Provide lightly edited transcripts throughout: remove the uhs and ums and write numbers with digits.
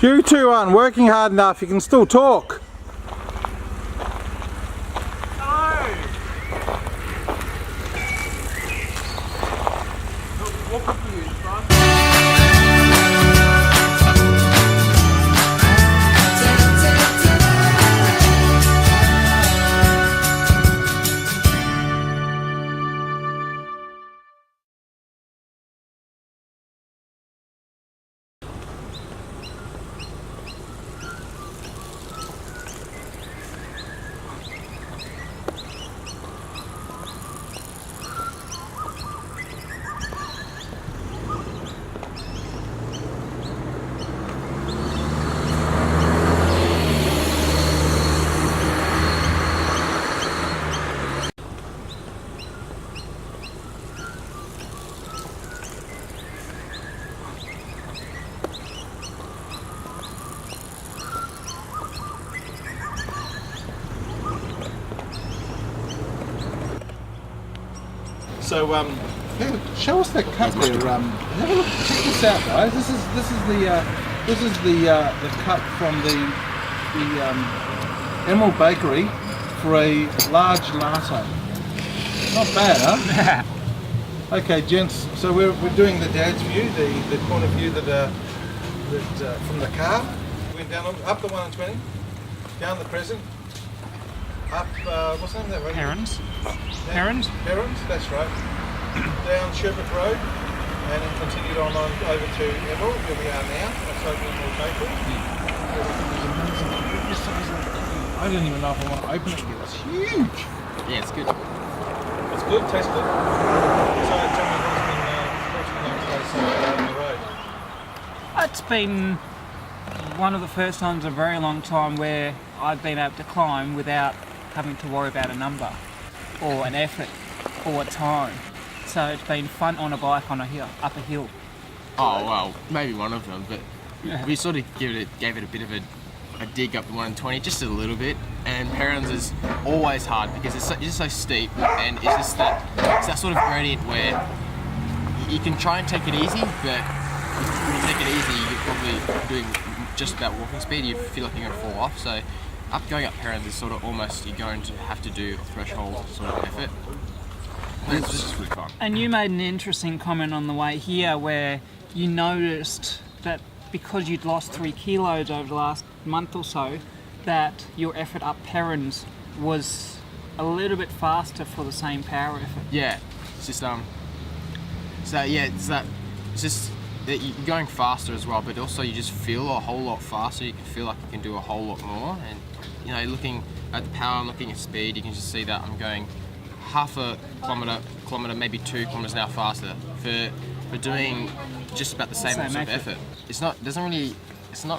You two aren't working hard enough, you can still talk. So show us that cut there. Have a look. Check this out, guys. This is the cut from the Emerald Bakery for a large latte. Not bad, huh? Okay, gents. So we're doing the dad's view, the point of view that from the car. Went down up the 120, down the Crescent, up what's the name of that road? Herons, that's right. Down Sherbert Road, and then continued on over to Emerald, where we are now. That's over Emerald Bakery. I don't even know if I want to open it yet. It's huge. Yeah, it's good. It's good. Tastes good. So tell me what's been like place on the road. It's been one of the first times in a very long time where I've been able to climb without having to worry about a number or an effort or a time. So it's been fun on a bike on a hill, up a hill. Oh well, maybe one of them, but we sort of gave it a bit of a dig up the 120, just a little bit. And Herons is always hard because it's just so steep, and it's just that sort of gradient where you can try and take it easy, but when you take it easy, you're probably doing just about walking speed. You feel like you're going to fall off. So going up Herons is sort of almost you're going to have to do a threshold sort of effort. It's just really fun. And you made an interesting comment on the way here where you noticed that because you'd lost 3 kilos over the last month or so, that your effort up Herons was a little bit faster for the same power effort. Yeah, it's just it's just that you're going faster as well, but also you just feel a whole lot faster. You can feel like you can do a whole lot more, and you know, looking at the power and looking at speed, you can just see that I'm going half a kilometre, maybe 2 kilometres an hour faster for doing just about the same sort of effort. It's not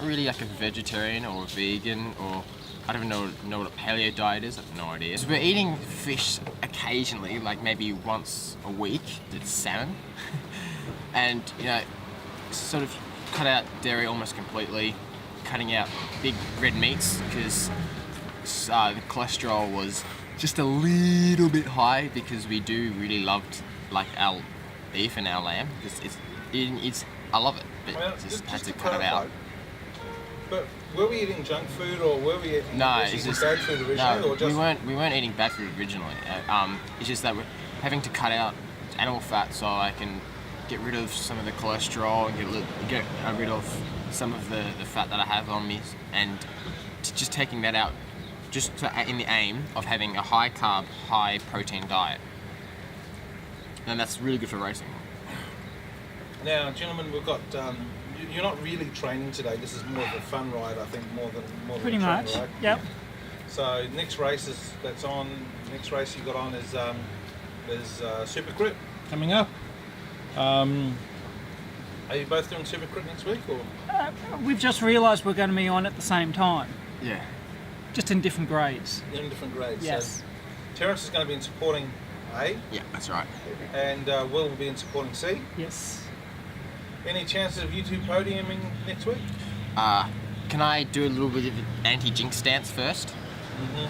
really like a vegetarian or a vegan, or I don't even know what a paleo diet is. I have no idea. So we're eating fish occasionally, like maybe once a week. It's salmon, and you know, sort of cut out dairy almost completely, cutting out big red meats because the cholesterol was just a little bit high, because we do really loved like our beef and our lamb. It's I love it, but Well, just had to to cut it out. But were we eating junk food, or were we eating No, it's just bad food originally, no. or just We weren't eating bad food originally. It's just that we're having to cut out animal fat so I can get rid of some of the cholesterol and get rid of some of the fat that I have on me, and just taking that out, just in the aim of having a high carb, high protein diet. And that's really good for racing. Now, gentlemen, we've got. You're not really training today. This is more of a fun ride, I think, more than Pretty a training much. ride. Yep. So next race Next race you got on is Super Crit coming up. Are you both doing Super Crit next week, or? We've just realised we're going to be on at the same time, Yeah. just in different grades. In different grades. Yes. So Terence is going to be in supporting A, Yeah, that's right. and Will be in supporting C. Yes. Any chances of you two podiuming next week? Can I do a little bit of an anti-jinx stance first? Mm-hmm.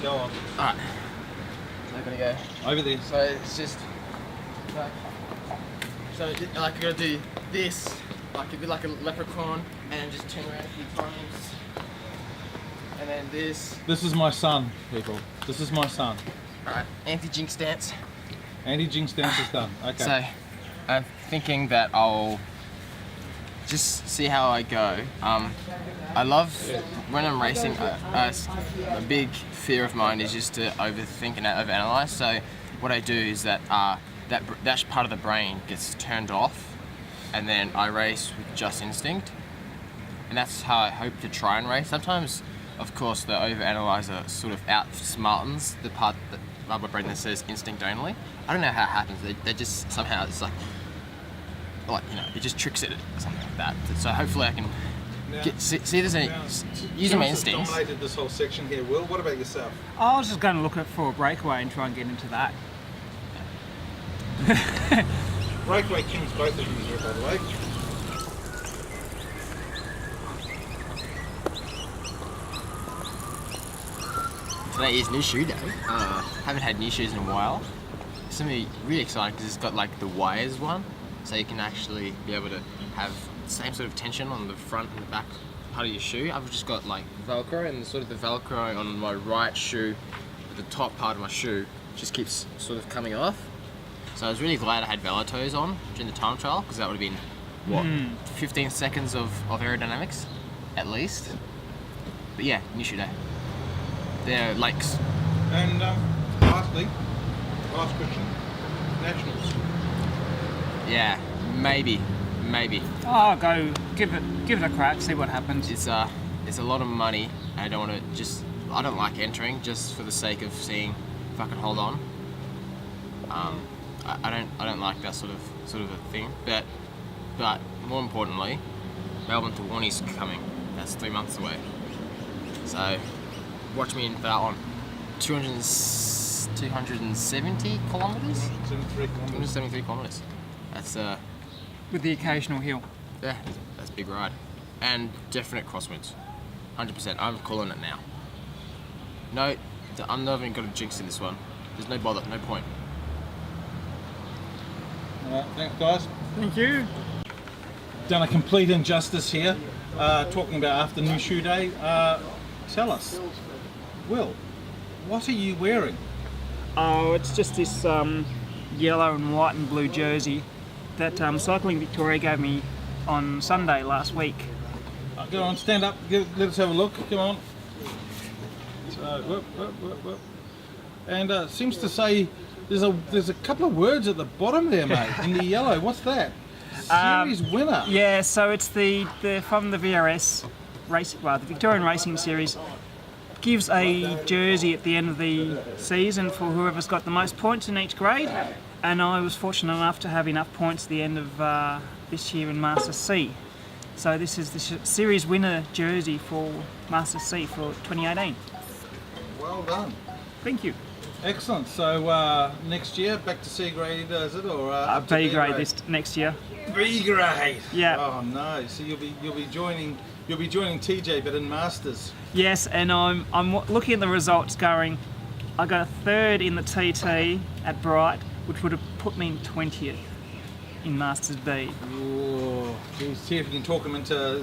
Go on. Alright. So I'm gonna go Over there. So it's just like I gotta do this, like it'd be like a leprechaun, and then just turn around a few times. And then this. This is my son, people. This is my son. Alright, anti-jinx stance. Anti-jinx stance is done. Okay. So, I'm thinking that I'll just see how I go. I love when I'm racing. A big fear of mine is just to overthink and overanalyze. So, what I do is that that part of the brain gets turned off, and then I race with just instinct. And that's how I hope to try and race. Sometimes, of course, the overanalyzer sort of outsmartens the part that my brain that says instinct only. I don't know how it happens. They just somehow it's like you know, it just tricks it or something like that. So hopefully I can see there's any using my instincts. Dominated this whole section here. Will, what about yourself? I was just going to look for a breakaway and try and get into that. Breakaway kings, both of you here, by the way. Today is new shoe day. Haven't had new shoes in a while. It's gonna be really exciting because it's got like the wires one, so you can actually be able to have the same sort of tension on the front and the back part of your shoe. I've just got like Velcro, and sort of the Velcro on my right shoe, the top part of my shoe, just keeps sort of coming off. So I was really glad I had Velo toes on during the time trial, because that would have been, what, 15 seconds of aerodynamics, at least. But yeah, new shoe day. They're lakes. And lastly, last question, nationals. Yeah, maybe. I'll go give it a crack, see what happens. It's a lot of money. I don't want to I don't like entering just for the sake of seeing if I can hold on. I don't like that sort of a thing. But more importantly, Melbourne to Warnie's coming. That's 3 months away. So watch me in for that one. 270 kilometres? 273 kilometres. That's With the occasional hill. yeah, that's a big ride. And definite crosswinds. 100%. I'm calling it now. No, I'm not even going to jinx in this one. There's no bother, no point. Alright, thanks guys. Thank you. Done a complete injustice here, talking about after new shoe day. Tell us, Will, what are you wearing? Oh, it's just this yellow and white and blue jersey that Cycling Victoria gave me on Sunday last week. Go on, stand up, let us have a look, come on. So, whoop. And seems to say there's a couple of words at the bottom there, mate, in the yellow. What's that? Series winner. Yeah, so it's the from the VRS race, well, the Victorian Racing Series gives a jersey at the end of the season for whoever's got the most points in each grade, and I was fortunate enough to have enough points at the end of this year in Master C. So this is the series winner jersey for Master C for 2018. Well done. Thank you. Excellent. So next year back to C grade, is it, or up to B grade this next year. B grade. Yeah. Oh no. So you'll be joining TJ, but in Masters. Yes, and I'm looking at the results going, I got a third in the TT at Bright, which would have put me in 20th in Masters B. Oh, geez, see if you can talk him into a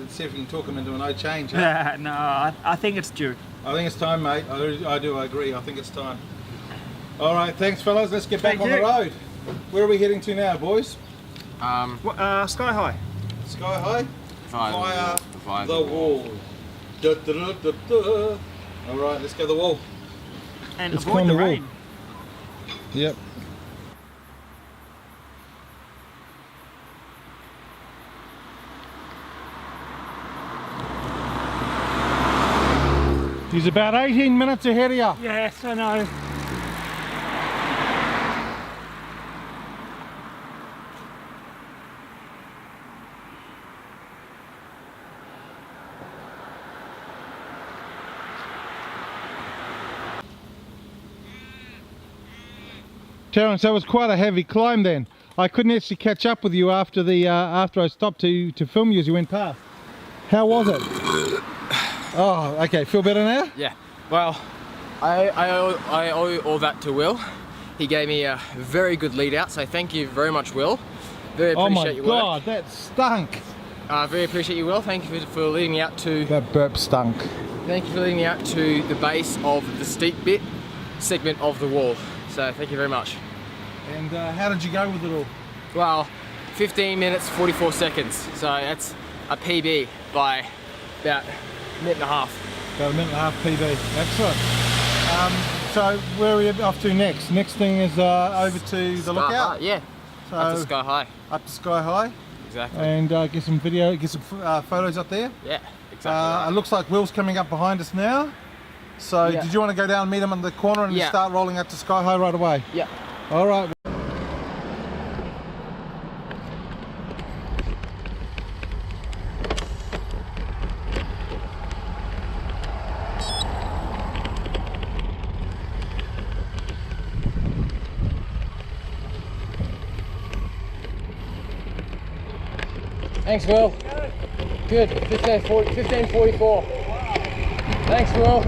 no change. Huh? No, I think it's due. I think it's time, mate. I do. I agree. I think it's time. All right, thanks, fellas. Let's get back on the road. Where are we heading to now, boys? Sky High. Sky High. Via the wall. Da, da, da, da, da. All right, let's go to the wall. And Let's avoid climb the the wall. rain. Yep. He's about 18 minutes ahead of you. Yes, I know. Terence, that was quite a heavy climb then. I couldn't actually catch up with you after after I stopped to film you as you went past. How was it? Oh, okay. Feel better now? Yeah. Well, I owe all that to Will. He gave me a very good lead out, so thank you very much, Will. Very Oh my appreciate your God, work. that stunk. I very appreciate you, Will. Thank you for leading me out to. That burp stunk. Thank you for leading me out to the base of the steep bit segment of the wall. So thank you very much. And how did you go with it all? Well, 15 minutes 44 seconds. So that's a PB by about a minute and a half. About a minute and a half PB. Excellent. So where are we off to next? Next thing is over to the lookout. Yeah. So Up to Sky High. Up to Sky High. Exactly. And get some video, get some photos up there. Yeah. Exactly. Right. It looks like Will's coming up behind us now. So Yeah. did you want to go down and meet him on the corner and Yeah. just start rolling up to Sky High right away? Yeah. All right. Thanks, Will. Good. 15:44. Thanks, Will.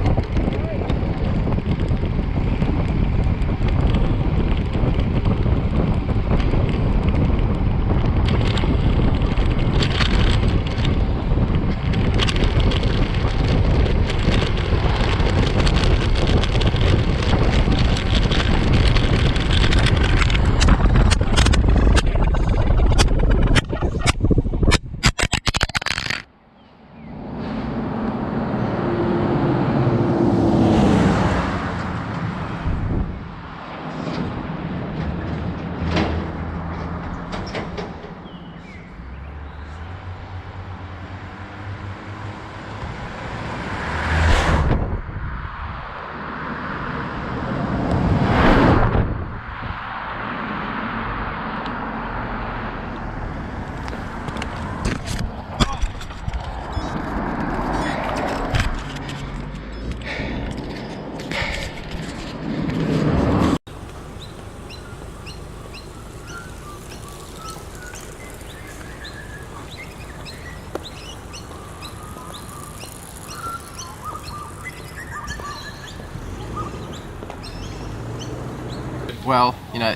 Well, you know,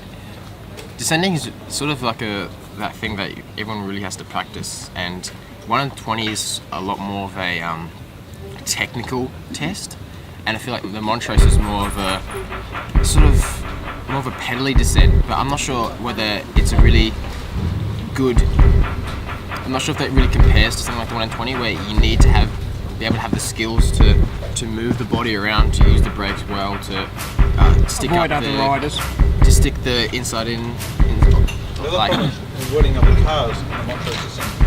descending is sort of like that thing that everyone really has to practice, and 1 in 20 is a lot more of a technical test, and I feel like the Montrose is more of a pedally descent, but I'm not sure whether it's a really good. I'm not sure if that really compares to something like the 1 in 20, where you need to be able to have the skills to move the body around, to use the brakes well, to stick Avoid up other riders. to stick the inside in The other like, problem is avoiding other cars in the Montrose descent.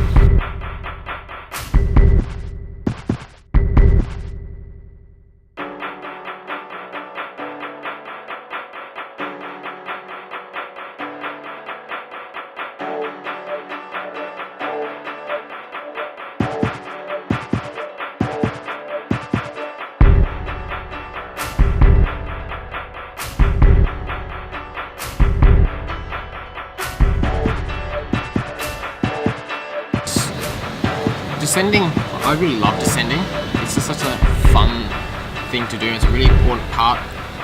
descending, I really love descending. It's just such a fun thing to do. It's a really important part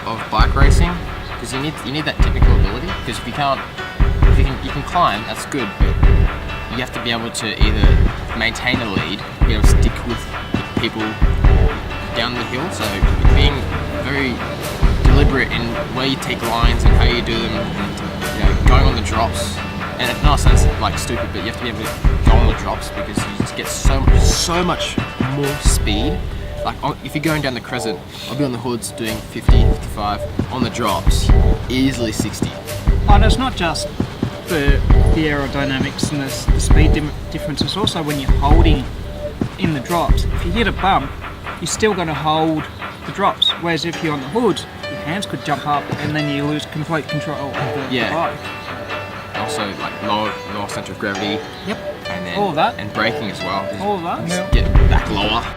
of bike racing because you need that technical ability. Because if you can climb, that's good, but you have to be able to either maintain a lead, be able to stick with people down the hill. So being very deliberate in where you take lines and how you do them, and going on the drops. And it sounds like stupid, but you have to be able to go on the drops because you just get so much more speed. Like if you're going down the Crescent, I'll be on the hoods doing 50, 55, on the drops, easily 60. And it's not just the aerodynamics and the speed difference, it's also when you're holding in the drops. If you hit a bump, you're still going to hold the drops, whereas if you're on the hood, your hands could jump up and then you lose complete control of the bike. Also, like lower center of gravity. Yep. And then all of that. And braking as well. All of that. Just get back lower.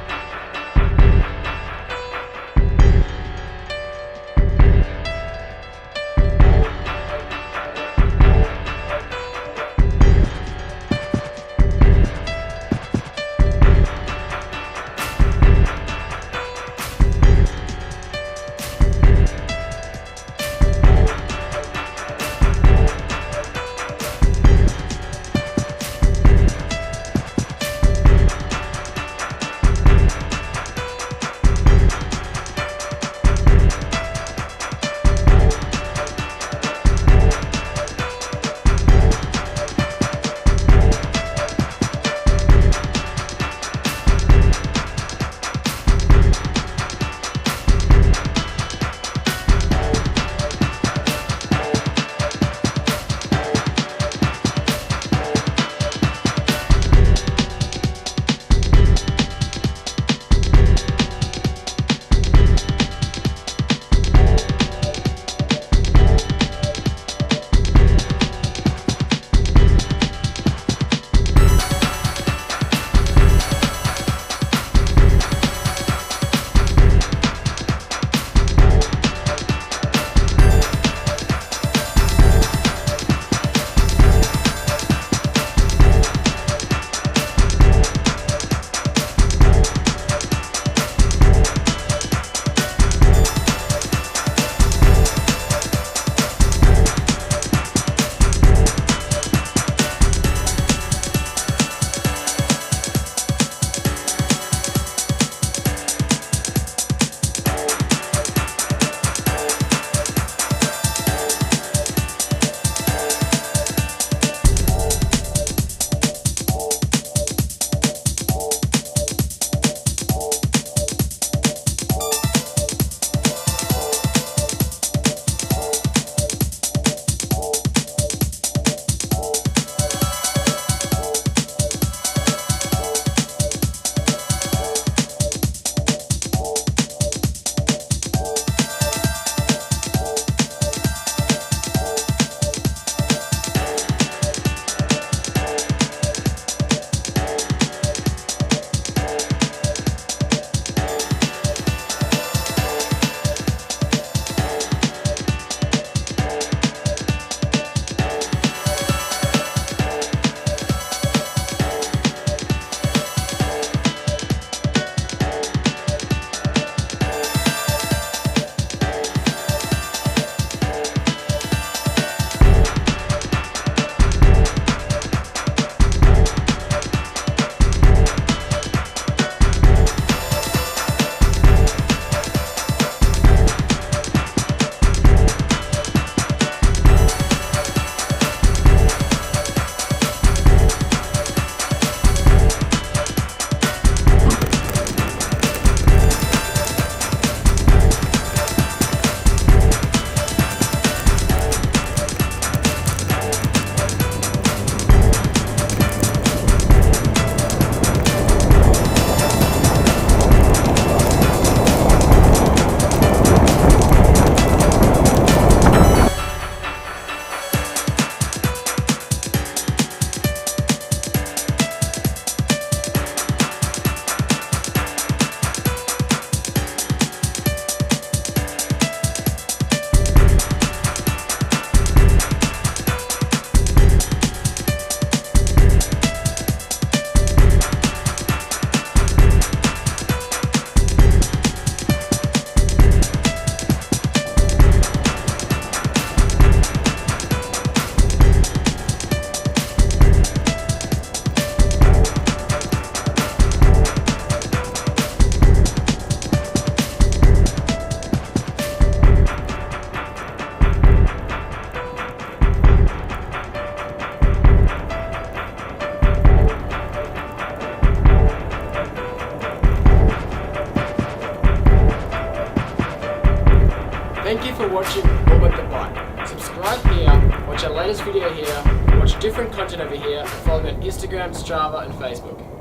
Thank you for watching All But The Bike. Subscribe here, watch our latest video here, watch different content over here, and follow me on Instagram, Strava and Facebook.